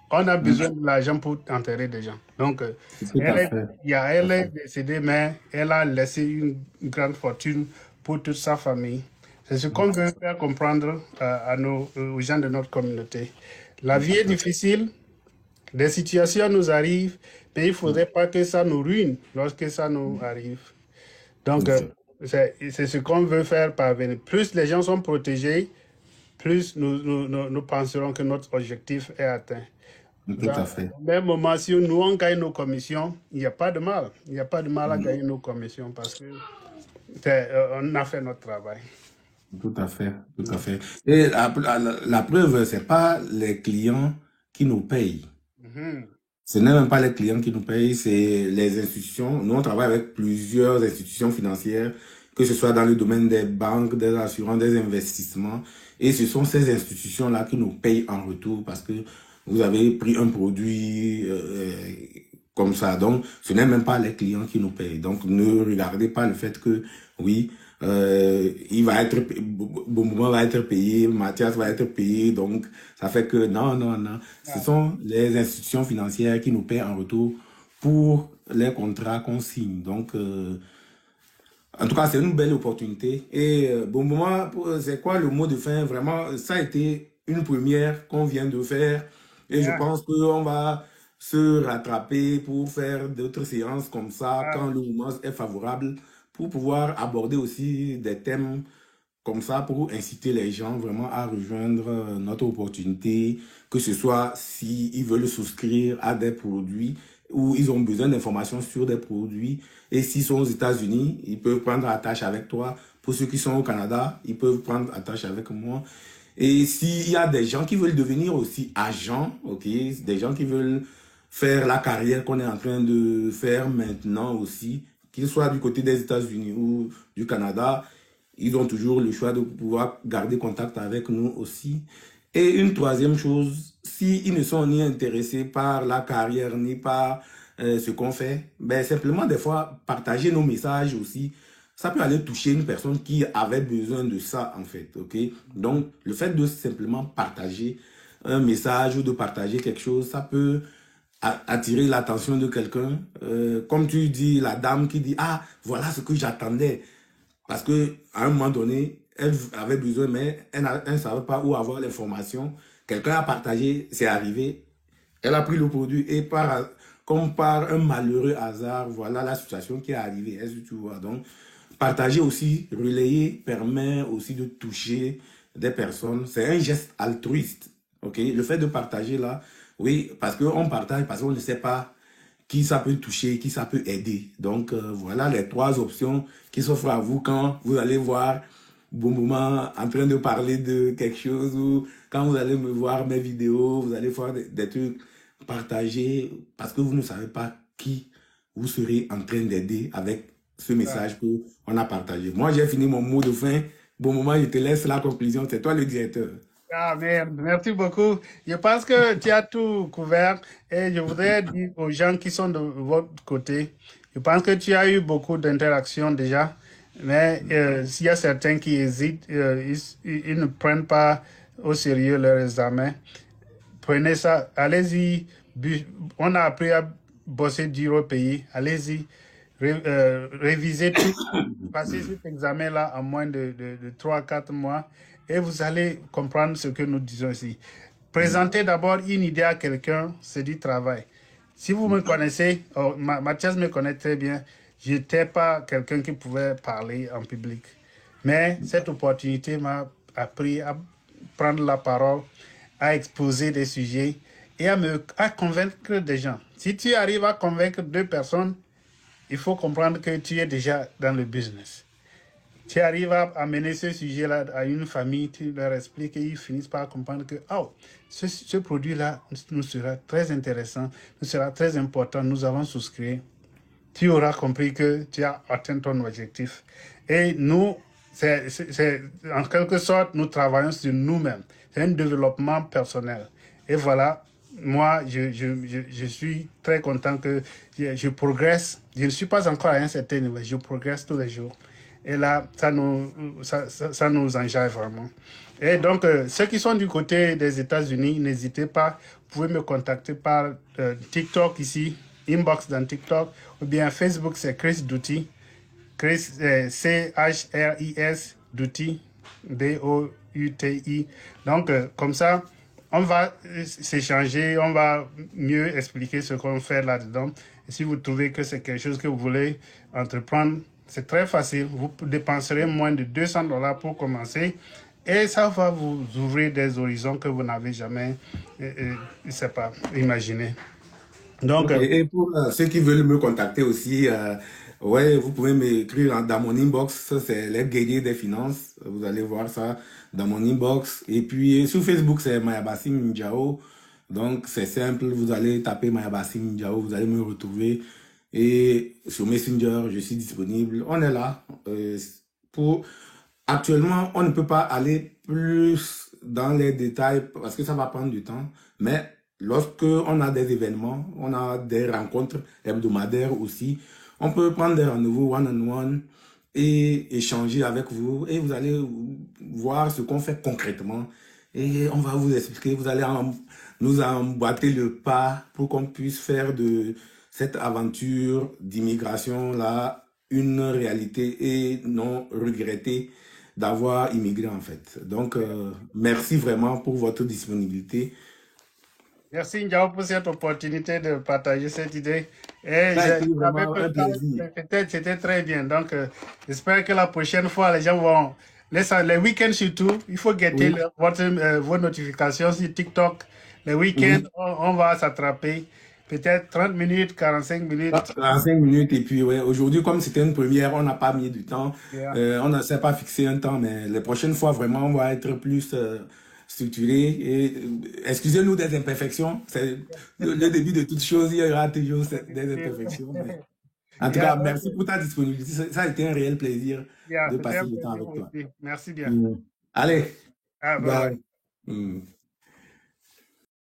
On a besoin de l'argent pour enterrer des gens. Donc, Tout à fait. elle est décédée, mais elle a laissé une grande fortune pour toute sa famille. C'est ce qu'on veut faire comprendre aux gens de notre communauté. La vie est difficile, des situations nous arrivent, mais il ne faudrait pas que ça nous ruine lorsque ça nous arrive. Donc, c'est ce qu'on veut faire parvenir. Plus les gens sont protégés, plus nous penserons que notre objectif est atteint. Tout à fait. Au même moment, si nous on gagne nos commissions, il n'y a pas de mal. Il n'y a pas de mal à gagner nos commissions parce que on a fait notre travail. Tout à fait. Tout à fait. Et la preuve, c'est pas les clients qui nous payent. Mhm. Ce n'est même pas les clients qui nous payent, c'est les institutions. Nous, on travaille avec plusieurs institutions financières, que ce soit dans le domaine des banques, des assurances, des investissements. Et ce sont ces institutions-là qui nous payent en retour parce que vous avez pris un produit comme ça. Donc, ce n'est même pas les clients qui nous payent. Donc, ne regardez pas le fait que, oui, il va être, Boumbouma va être payé, Mathias va être payé, donc ça fait que non, non, non. Ce sont les institutions financières qui nous paient en retour pour les contrats qu'on signe. Donc, en tout cas, c'est une belle opportunité. Et Boumbouma, c'est quoi le mot de fin? Vraiment, ça a été une première qu'on vient de faire. Et je Yeah. pense qu'on va se rattraper pour faire d'autres séances comme ça quand le moment est favorable pour pouvoir aborder aussi des thèmes comme ça pour inciter les gens vraiment à rejoindre notre opportunité, que ce soit s'ils veulent souscrire à des produits ou ils ont besoin d'informations sur des produits. Et s'ils sont aux États-Unis, ils peuvent prendre attache avec toi. Pour ceux qui sont au Canada, ils peuvent prendre attache avec moi. Et s'il y a des gens qui veulent devenir aussi agents, ok, des gens qui veulent faire la carrière qu'on est en train de faire maintenant aussi, qu'ils soient du côté des États-Unis ou du Canada, ils ont toujours le choix de pouvoir garder contact avec nous aussi. Et une troisième chose, s'ils ne sont ni intéressés par la carrière, ni par ce qu'on fait, ben simplement des fois partager nos messages aussi, ça peut aller toucher une personne qui avait besoin de ça en fait, ok? Donc, le fait de simplement partager un message ou de partager quelque chose, ça peut attirer l'attention de quelqu'un. Comme tu dis, la dame qui dit, ah, voilà ce que j'attendais. Parce que à un moment donné, elle avait besoin, mais elle ne savait pas où avoir l'information. Quelqu'un a partagé, c'est arrivé. Elle a pris le produit et comme par un malheureux hasard, voilà la situation qui est arrivée. Est-ce que tu vois? Donc, partager aussi, relayer, permet aussi de toucher des personnes. C'est un geste altruiste. Ok? Le fait de partager là, oui, parce qu'on partage, parce qu'on ne sait pas qui ça peut toucher, qui ça peut aider. Donc, voilà les trois options qui s'offrent à vous quand vous allez voir bon moment en train de parler de quelque chose ou quand vous allez me voir mes vidéos, vous allez voir des trucs partagés parce que vous ne savez pas qui vous serez en train d'aider avec ce message qu'on a partagé. Moi, j'ai fini mon mot de fin. Bon moment, je te laisse la conclusion. C'est toi le directeur. Ah, merde, merci beaucoup. Je pense que tu as tout couvert et je voudrais dire aux gens qui sont de votre côté, je pense que tu as eu beaucoup d'interactions déjà, mais s'il y a certains qui hésitent, ils ne prennent pas au sérieux leur examen. Prenez ça, allez-y. On a appris à bosser dur au pays. Allez-y, révisez tout. Passez cet examen-là en moins de 3 à 4 mois et vous allez comprendre ce que nous disons ici. Présentez d'abord une idée à quelqu'un, c'est du travail. Si vous me connaissez, Mathias me connaît très bien, je n'étais pas quelqu'un qui pouvait parler en public. Mais cette opportunité m'a appris à prendre la parole, à exposer des sujets et à convaincre des gens. Si tu arrives à convaincre 2 personnes, il faut comprendre que tu es déjà dans le business. tu arrives à amener ce sujet-là à une famille, tu leur expliques et ils finissent par comprendre que oh, ce produit-là nous sera très intéressant, nous sera très important, nous avons souscrit. Tu auras compris que tu as atteint ton objectif. Et nous, en quelque sorte, nous travaillons sur nous-mêmes. C'est un développement personnel. Et voilà, moi, je suis très content que je progresse. Je ne suis pas encore à un certain niveau, je progresse tous les jours. Et là, ça nous enjaille vraiment. Et donc, ceux qui sont du côté des États-Unis, n'hésitez pas. Vous pouvez me contacter par TikTok ici, inbox dans TikTok, ou bien Facebook, c'est Chris Douty. Chris, C-H-R-I-S, Douty, D-O-U-T-I. Donc, comme ça, on va s'échanger, on va mieux expliquer ce qu'on fait là-dedans. Et si vous trouvez que c'est quelque chose que vous voulez entreprendre, c'est très facile. Vous dépenserez moins de $200 pour commencer. Et ça va vous ouvrir des horizons que vous n'avez jamais, je sais pas, imaginé. Donc, Ok, et pour ceux qui veulent me contacter aussi, ouais, vous pouvez m'écrire dans mon inbox, ça c'est les guerriers des finances, vous allez voir ça dans mon inbox. Et puis sur Facebook, c'est Mayabassim Njao, donc c'est simple, vous allez taper Mayabassim Njao, vous allez me retrouver. Et sur Messenger, je suis disponible, on est là. Pour... Actuellement, on ne peut pas aller plus dans les détails parce que ça va prendre du temps, mais lorsque on a des événements, on a des rencontres hebdomadaires aussi, on peut prendre des rendez-vous one-on-one et échanger avec vous et vous allez voir ce qu'on fait concrètement et on va vous expliquer, vous allez nous emboîter le pas pour qu'on puisse faire de cette aventure d'immigration là une réalité et non regretter d'avoir immigré en fait. Donc, merci vraiment pour votre disponibilité. merci Ndiao pour cette opportunité de partager cette idée. Et Ça a été j'avais vraiment un préparé, plaisir. c'était très bien. Donc, j'espère que la prochaine fois, les gens vont, les week-ends surtout, il faut guetter Oui, vos notifications sur TikTok. Les week-ends, oui. on va s'attraper. Peut-être 30 minutes, 45 minutes. 5 minutes et puis ouais, aujourd'hui comme c'était une première, on n'a pas mis du temps, Yeah. on ne s'est pas fixé un temps, mais les prochaines fois vraiment on va être plus structuré et excusez-nous des imperfections, c'est le début de toute chose, il y aura toujours des imperfections, mais en tout Yeah, cas merci pour ta disponibilité, ça a été un réel plaisir yeah, de c'était passer un le temps plaisir avec toi. aussi. Merci bien. Mm. Allez, Ah, bye bye. bye. Mm.